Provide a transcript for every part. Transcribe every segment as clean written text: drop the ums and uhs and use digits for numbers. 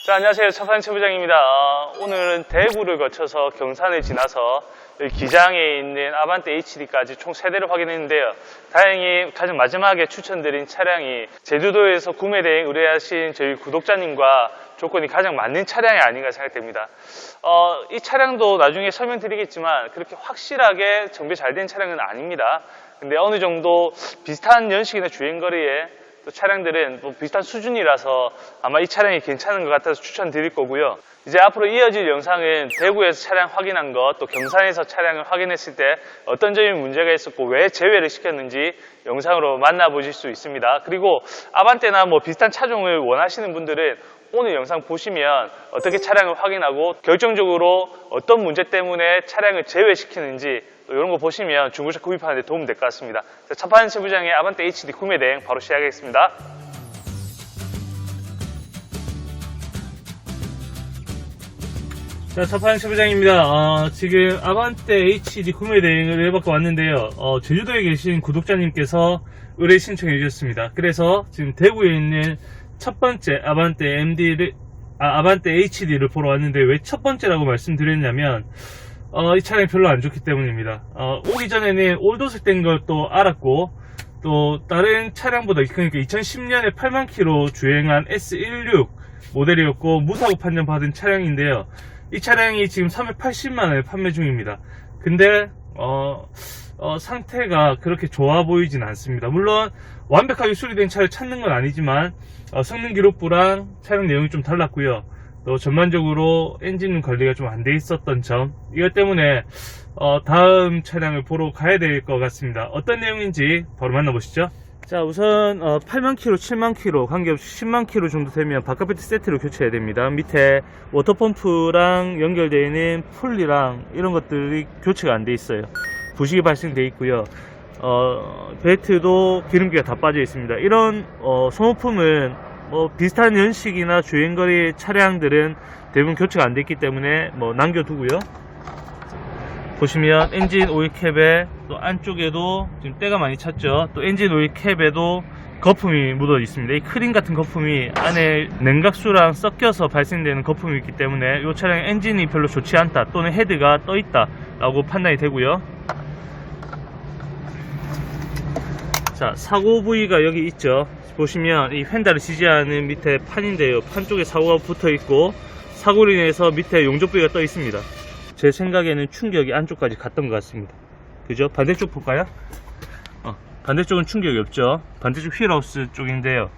자, 안녕하세요. 차판채 부장입니다. 오늘은 대구를 거쳐서 경산을 지나서 여기 기장에 있는 아반떼 HD까지 총 3대를 확인했는데요. 다행히 가장 마지막에 추천드린 차량이 제주도에서 구매 대행 의뢰하신 저희 구독자님과 조건이 가장 맞는 차량이 아닌가 생각됩니다. 이 차량도 나중에 설명드리겠지만 그렇게 확실하게 정비 잘 된 차량은 아닙니다. 근데 어느 정도 비슷한 연식이나 주행거리에 또 차량들은 뭐 비슷한 수준이라서 아마 이 차량이 괜찮은 것 같아서 추천드릴 거고요. 이제 앞으로 이어질 영상은 대구에서 차량 확인한 것, 또 경산에서 차량을 확인했을 때 어떤 점이 문제가 있었고 왜 제외를 시켰는지 영상으로 만나보실 수 있습니다. 그리고 아반떼나 뭐 비슷한 차종을 원하시는 분들은 오늘 영상 보시면 어떻게 차량을 확인하고 결정적으로 어떤 문제 때문에 차량을 제외시키는지 이런 거 보시면 중고차 구입하는 데 도움 될 것 같습니다. 차판채 부장의 아반떼 HD 구매 대행 바로 시작하겠습니다. 자, 차판채 부장입니다. 지금 아반떼 HD 구매 대행을 해봤고 왔는데요. 제주도에 계신 구독자님께서 의뢰 신청해 주셨습니다. 그래서 지금 대구에 있는 첫 번째 아반떼 HD를 보러 왔는데 왜 첫 번째라고 말씀드렸냐면 이 차량이 별로 안 좋기 때문입니다. 오기 전에는 올도색 된 것도 알았고 또 다른 차량보다 그러니까 2010년에 8만 킬로 주행한 S16 모델이었고 무사고 판정 받은 차량인데요. 이 차량이 지금 380만 원에 판매 중입니다. 근데 상태가 그렇게 좋아 보이진 않습니다. 물론 완벽하게 수리된 차를 찾는 건 아니지만 성능 기록부랑 차량 내용이 좀 달랐고요. 또 전반적으로 엔진 관리가 좀 안 돼 있었던 점, 이것 때문에 다음 차량을 보러 가야 될 것 같습니다. 어떤 내용인지 바로 만나보시죠. 자, 우선 8만 킬로, 7만 킬로 관계없이 10만 킬로 정도 되면 바깥벨트 세트로 교체해야 됩니다. 밑에 워터펌프랑 연결되어 있는 풀리랑 이런 것들이 교체가 안 돼 있어요. 부식이 발생돼 있고요. 벨트도 기름기가 다 빠져 있습니다. 이런 소모품은 비슷한 연식이나 주행거리 차량들은 대부분 교체가 안 됐기 때문에 남겨두고요. 보시면 엔진 오일 캡에 또 안쪽에도 지금 때가 많이 찼죠. 또 엔진 오일 캡에도 거품이 묻어 있습니다. 이 크림 같은 거품이 안에 냉각수랑 섞여서 발생되는 거품이 있기 때문에 이 차량 엔진이 별로 좋지 않다 또는 헤드가 떠 있다 라고 판단이 되고요. 자, 사고 부위가 여기 있죠. 보시면 이 휀다를 지지하는 밑에 판인데요. 판 쪽에 사고가 붙어 있고 사고로 인해서 밑에 용접 부위가 떠 있습니다. 제 생각에는 충격이 안쪽까지 갔던 것 같습니다. 그죠? 반대쪽 볼까요? 반대쪽은 충격이 없죠. 반대쪽 휠하우스 쪽인데요.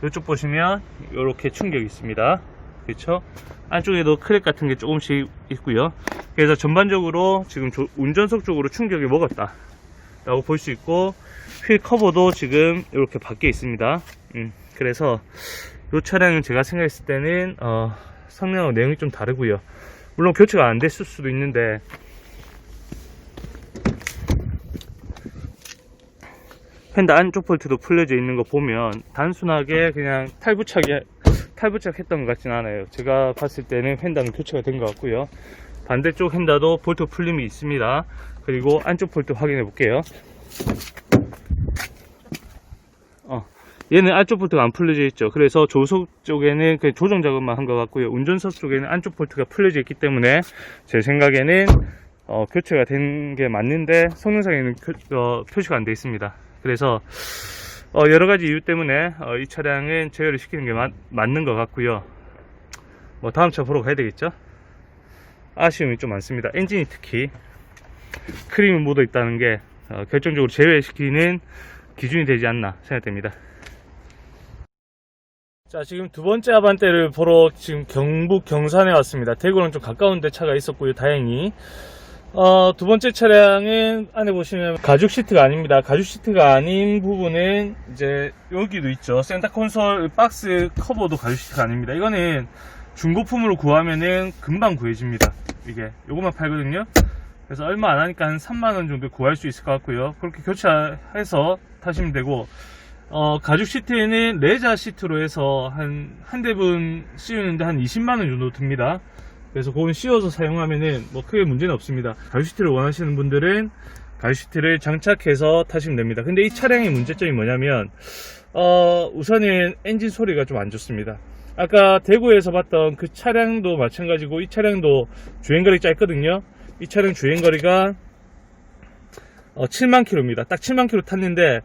이쪽 보시면 이렇게 충격이 있습니다. 그렇죠? 안쪽에도 크랙 같은 게 조금씩 있고요. 그래서 전반적으로 지금 운전석 쪽으로 충격이 먹었다 라고 볼 수 있고, 휠 커버도 지금 이렇게 밖에 있습니다. 그래서 이 차량은 제가 생각했을 때는 성능하고 내용이 좀 다르고요. 물론 교체가 안 됐을 수도 있는데 휀다 안쪽 볼트도 풀려져 있는 거 보면 단순하게 그냥 탈부착했던 것 같진 않아요. 제가 봤을 때는 휀다는 교체가 된 것 같고요. 반대쪽 휀다도 볼트 풀림이 있습니다. 그리고 안쪽 볼트 확인해 볼게요. 얘는 안쪽 볼트가 안 풀려져 있죠. 그래서 조수석 쪽에는 그냥 조정 작업만 한 것 같고요. 운전석 쪽에는 안쪽 볼트가 풀려져 있기 때문에 제 생각에는 교체가 된 게 맞는데 성능상에는 표시가 안 되어 있습니다. 그래서 여러 가지 이유 때문에 이 차량은 제어를 시키는 게 맞는 것 같고요. 다음 차 보러 가야 되겠죠. 아쉬움이 좀 많습니다. 엔진이 특히 크림이 묻어 있다는 게 결정적으로 제외시키는 기준이 되지 않나 생각됩니다. 자, 지금 두 번째 아반떼를 보러 지금 경북 경산에 왔습니다. 대구는 좀 가까운데 차가 있었고요, 다행히. 두 번째 차량은 안에 보시면 가죽 시트가 아닙니다. 가죽 시트가 아닌 부분은 이제 여기도 있죠. 센터 콘솔 박스 커버도 가죽 시트가 아닙니다. 이거는 중고품으로 구하면은 금방 구해집니다. 요것만 팔거든요. 그래서 얼마 안 하니까 한 3만원 정도 구할 수 있을 것 같고요. 그렇게 교체해서 타시면 되고, 가죽 시트에는 레자 시트로 해서 한 대분 씌우는데 한 20만원 정도 듭니다. 그래서 그건 씌워서 사용하면은 크게 문제는 없습니다. 가죽 시트를 원하시는 분들은 가죽 시트를 장착해서 타시면 됩니다. 근데 이 차량의 문제점이 뭐냐면 우선은 엔진 소리가 좀 안 좋습니다. 아까 대구에서 봤던 그 차량도 마찬가지고 이 차량도 주행거리 짧거든요. 이 차량 주행거리가 7만 킬로입니다. 딱 7만 킬로 탔는데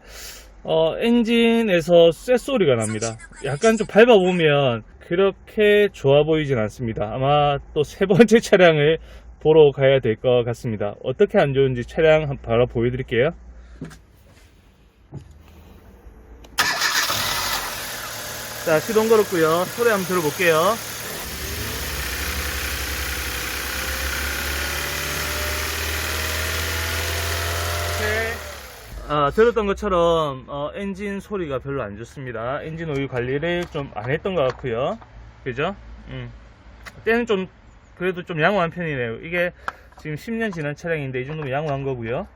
엔진에서 쇳소리가 납니다. 약간 좀 밟아보면 그렇게 좋아 보이진 않습니다. 아마 또 세 번째 차량을 보러 가야 될 것 같습니다. 어떻게 안 좋은지 차량 바로 보여드릴게요. 자, 시동 걸었고요. 소리 한번 들어볼게요. 들었던 것처럼 엔진 소리가 별로 안 좋습니다. 엔진 오일 관리를 좀 안 했던 것 같고요. 그죠? 때는 좀 그래도 좀 양호한 편이네요. 이게 지금 10년 지난 차량인데 이 정도면 양호한 거고요.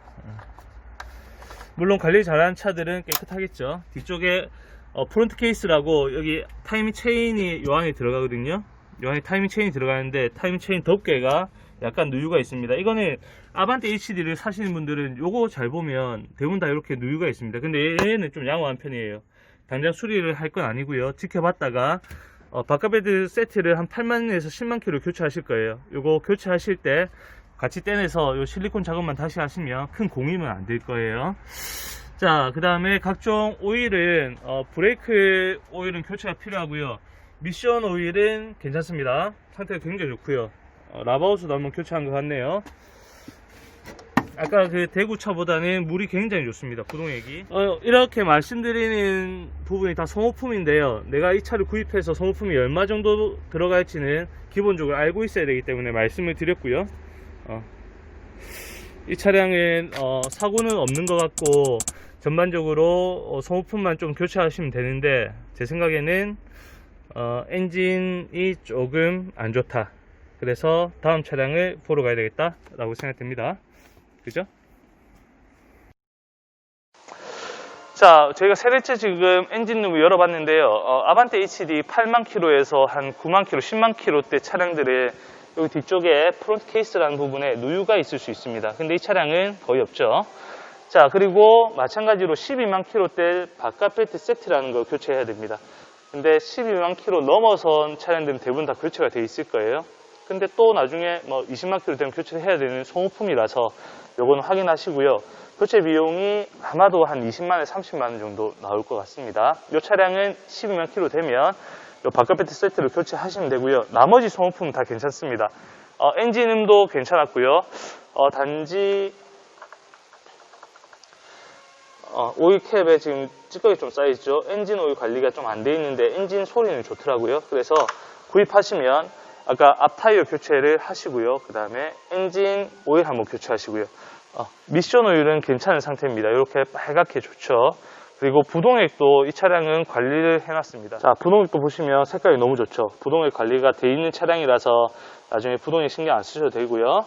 물론 관리 잘하는 차들은 깨끗하겠죠. 뒤쪽에 프론트 케이스라고 여기 타이밍 체인이 요 안에 들어가거든요. 요 안에 타이밍 체인이 들어가는데 타이밍 체인 덮개가 약간 누유가 있습니다. 이거는 아반떼 HD를 사시는 분들은 요거 잘 보면 대부분 다 이렇게 누유가 있습니다. 근데 얘는 좀 양호한 편이에요. 당장 수리를 할 건 아니고요. 지켜봤다가 바깥베드 세트를 한 8만에서 10만 킬로 교체하실 거예요. 요거 교체하실 때 같이 떼내서 요 실리콘 작업만 다시 하시면 큰 공임은 안 될 거예요. 자, 그 다음에 각종 오일은 브레이크 오일은 교체가 필요하고요. 미션 오일은 괜찮습니다. 상태가 굉장히 좋고요. 라바우스도 한번 교체한 것 같네요. 아까 그 대구 차보다는 물이 굉장히 좋습니다. 구동액이. 이렇게 말씀드리는 부분이 다 소모품인데요. 내가 이 차를 구입해서 소모품이 얼마 정도 들어갈지는 기본적으로 알고 있어야 되기 때문에 말씀을 드렸고요. 이 차량은 사고는 없는 것 같고 전반적으로 소모품만 좀 교체하시면 되는데 제 생각에는 엔진이 조금 안 좋다. 그래서 다음 차량을 보러 가야 되겠다 라고 생각됩니다. 그죠? 자, 저희가 세대째 지금 엔진룸을 열어봤는데요. 아반떼 HD 8만 킬로에서 한 9만 킬로, 10만 킬로대 차량들의 여기 뒤쪽에 프론트 케이스라는 부분에 누유가 있을 수 있습니다. 근데 이 차량은 거의 없죠. 자, 그리고 마찬가지로 12만 킬로대 바깥 벨트 세트라는 걸 교체해야 됩니다. 근데 12만 킬로 넘어선 차량들은 대부분 다 교체가 돼 있을 거예요. 근데 또 나중에 뭐 20만 킬로 되면 교체를 해야 되는 소모품이라서 요거는 확인하시고요. 교체 비용이 아마도 한 20만에 30만원 정도 나올 것 같습니다. 이 차량은 12만 킬로 되면 요 바깥 벨트 세트를 교체하시면 되고요. 나머지 소모품은 다 괜찮습니다. 엔진음도 괜찮았고요. 단지 오일캡에 지금 찌꺼기 좀 쌓여있죠. 엔진 오일 관리가 좀 안 돼 있는데 엔진 소리는 좋더라고요. 그래서 구입하시면 아까 앞 타이어 교체를 하시고요. 그 다음에 엔진 오일 한번 교체하시고요. 미션 오일은 괜찮은 상태입니다. 이렇게 빨갛게 좋죠. 그리고 부동액도 이 차량은 관리를 해놨습니다. 자, 부동액도 보시면 색깔이 너무 좋죠. 부동액 관리가 돼 있는 차량이라서 나중에 부동액 신경 안 쓰셔도 되고요.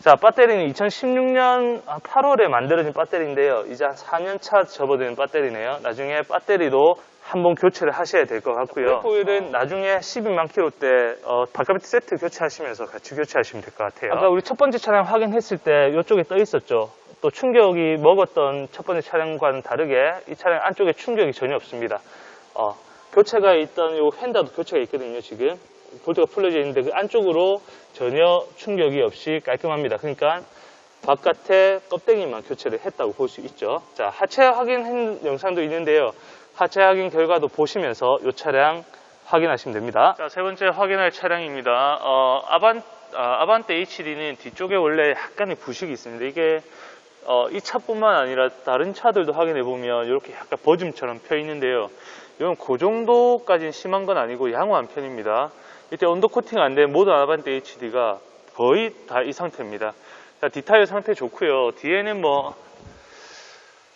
자, 배터리는 2016년 8월에 만들어진 배터리인데요. 이제 한 4년 차 접어드는 배터리네요. 나중에 배터리도 한번 교체를 하셔야 될 것 같고요. 오일은 나중에 12만 킬로 때 바깥 세트 교체하시면서 같이 교체하시면 될 것 같아요. 아까 우리 첫 번째 차량 확인했을 때 이쪽에 떠 있었죠. 또 충격이 먹었던 첫 번째 차량과는 다르게 이 차량 안쪽에 충격이 전혀 없습니다. 교체가 있던 이 휀다도 교체가 있거든요. 지금 볼트가 풀려져 있는데 그 안쪽으로 전혀 충격이 없이 깔끔합니다. 그러니까 바깥에 껍데기만 교체를 했다고 볼 수 있죠. 자, 하체 확인 영상도 있는데요. 하체 확인 결과도 보시면서 이 차량 확인하시면 됩니다. 자, 세 번째 확인할 차량입니다. 아반떼 HD는 뒤쪽에 원래 약간의 부식이 있습니다. 이게 이 차뿐만 아니라 다른 차들도 확인해 보면 이렇게 약간 버짐처럼 펴 있는데요. 이건 그 정도까지는 심한 건 아니고 양호한 편입니다. 이때 언더 코팅 안 된 모든 아반떼 HD가 거의 다 이 상태입니다. 자, 뒷타이어 상태 좋고요. 뒤에는 뭐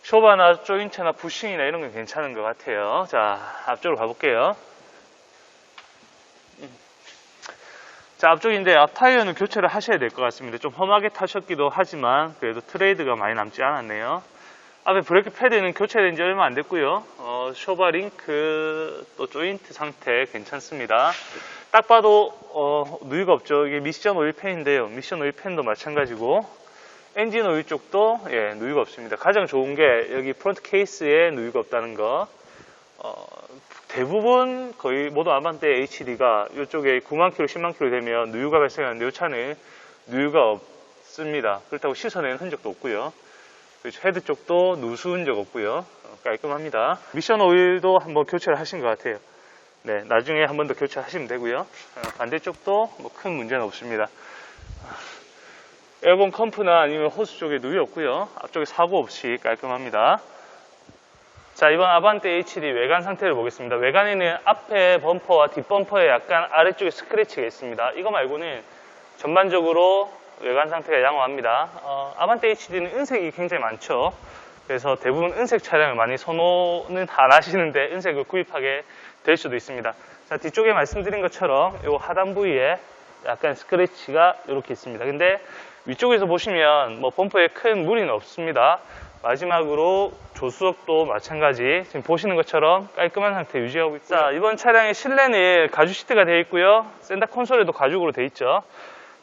쇼바나 조인트나 부싱이나 이런 건 괜찮은 것 같아요. 자, 앞쪽으로 가볼게요. 자, 앞쪽인데 앞 타이어는 교체를 하셔야 될 것 같습니다. 좀 험하게 타셨기도 하지만 그래도 트레이드가 많이 남지 않았네요. 앞에 브레이크 패드는 교체된 지 얼마 안 됐고요. 쇼바 링크 또 조인트 상태 괜찮습니다. 딱 봐도 누유가 없죠. 이게 미션 오일 팬인데요. 미션 오일 팬도 마찬가지고 엔진 오일 쪽도 누유가 없습니다. 가장 좋은 게 여기 프론트 케이스에 누유가 없다는 거. 대부분 거의 모든 아반떼 HD가 이쪽에 9만 킬로, 10만 킬로 되면 누유가 발생하는데 이 차는 누유가 없습니다. 그렇다고 시선에는 흔적도 없고요. 헤드 쪽도 누수 흔적 없고요. 깔끔합니다. 미션 오일도 한번 교체를 하신 것 같아요. 네, 나중에 한 번 더 교체하시면 되고요. 반대쪽도 뭐 큰 문제는 없습니다. 에어건 컴프나 아니면 호스 쪽에 누유 없고요. 앞쪽에 사고 없이 깔끔합니다. 자, 이번 아반떼 HD 외관 상태를 보겠습니다. 외관에는 앞에 범퍼와 뒷 범퍼에 약간 아래쪽에 스크래치가 있습니다. 이거 말고는 전반적으로 외관 상태가 양호합니다. 아반떼 HD는 은색이 굉장히 많죠. 그래서 대부분 은색 차량을 많이 선호는 안 하시는데 은색을 구입하게 될 수도 있습니다. 자, 뒤쪽에 말씀드린 것처럼 이 하단 부위에 약간 스크래치가 이렇게 있습니다. 근데 위쪽에서 보시면 뭐 범퍼에 큰 무리는 없습니다. 마지막으로 조수석도 마찬가지 지금 보시는 것처럼 깔끔한 상태 유지하고 있고요. 자, 이번 차량의 실내는 가죽 시트가 되어 있고요. 센터 콘솔에도 가죽으로 되어 있죠.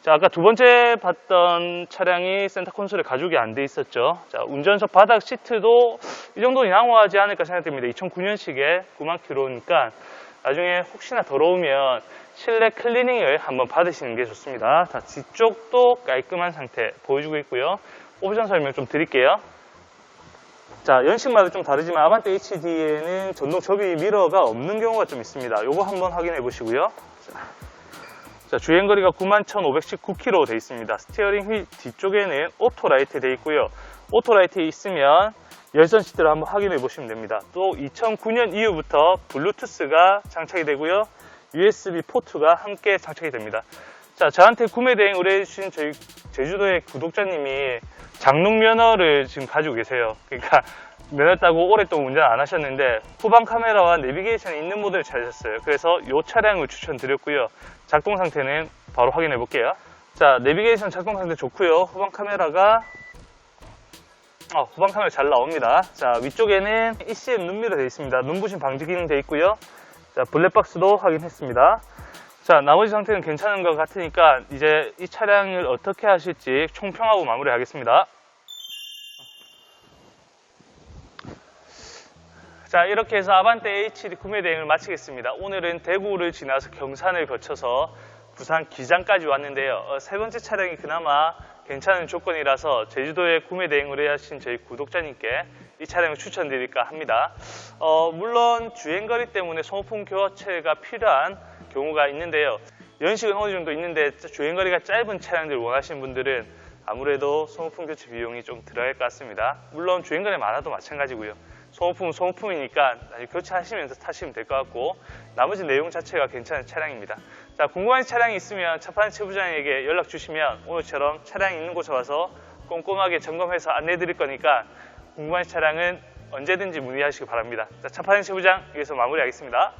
자, 아까 두 번째 봤던 차량이 센터 콘솔에 가죽이 안 돼 있었죠. 자, 운전석 바닥 시트도 이 정도는 양호하지 않을까 생각됩니다. 2009년식에 9만 킬로니까 나중에 혹시나 더러우면 실내 클리닝을 한번 받으시는 게 좋습니다. 자, 뒤쪽도 깔끔한 상태 보여주고 있고요. 옵션 설명 좀 드릴게요. 자, 연식마다 좀 다르지만 아반떼 HD에는 전동 접이 미러가 없는 경우가 좀 있습니다. 요거 한번 확인해 보시고요. 자, 주행거리가 91,519km 되어 있습니다. 스티어링 휠 뒤쪽에는 오토라이트 되어 있고요. 오토라이트에 있으면 열선 시트를 한번 확인해 보시면 됩니다. 또 2009년 이후부터 블루투스가 장착이 되고요. USB 포트가 함께 장착이 됩니다. 자, 저한테 구매 대행 의뢰해주신 저희 제주도의 구독자님이 장롱 면허를 지금 가지고 계세요. 그러니까 면허 따고 오랫동안 운전 안 하셨는데 후방 카메라와 내비게이션이 있는 모델을 찾으셨어요. 그래서 이 차량을 추천드렸고요. 작동 상태는 바로 확인해 볼게요. 자, 내비게이션 작동 상태 좋고요. 후방 카메라 잘 나옵니다. 자, 위쪽에는 ECM 눈미러 되어 있습니다. 눈부심 방지 기능 되어 있고요. 자, 블랙박스도 확인했습니다. 자, 나머지 상태는 괜찮은 것 같으니까 이제 이 차량을 어떻게 하실지 총평하고 마무리하겠습니다. 자, 이렇게 해서 아반떼 HD 구매 대행을 마치겠습니다. 오늘은 대구를 지나서 경산을 거쳐서 부산 기장까지 왔는데요. 세 번째 차량이 그나마 괜찮은 조건이라서 제주도에 구매 대행 의뢰하신 저희 구독자님께 이 차량을 추천드릴까 합니다. 물론 주행거리 때문에 소모품 교체가 필요한 경우가 있는데요. 연식은 어느 정도 있는데 주행거리가 짧은 차량들을 원하시는 분들은 아무래도 소모품 교체 비용이 좀 들어갈 것 같습니다. 물론 주행거리 많아도 마찬가지고요. 소모품은 소모품이니까 교체하시면서 타시면 될 것 같고 나머지 내용 자체가 괜찮은 차량입니다. 자, 궁금한 차량이 있으면 차 파는 채부장에게 연락 주시면 오늘처럼 차량이 있는 곳에 와서 꼼꼼하게 점검해서 안내해 드릴 거니까 궁금한 차량은 언제든지 문의하시기 바랍니다. 자, 차 파는 채부장 여기서 마무리하겠습니다.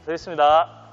수고하셨습니다.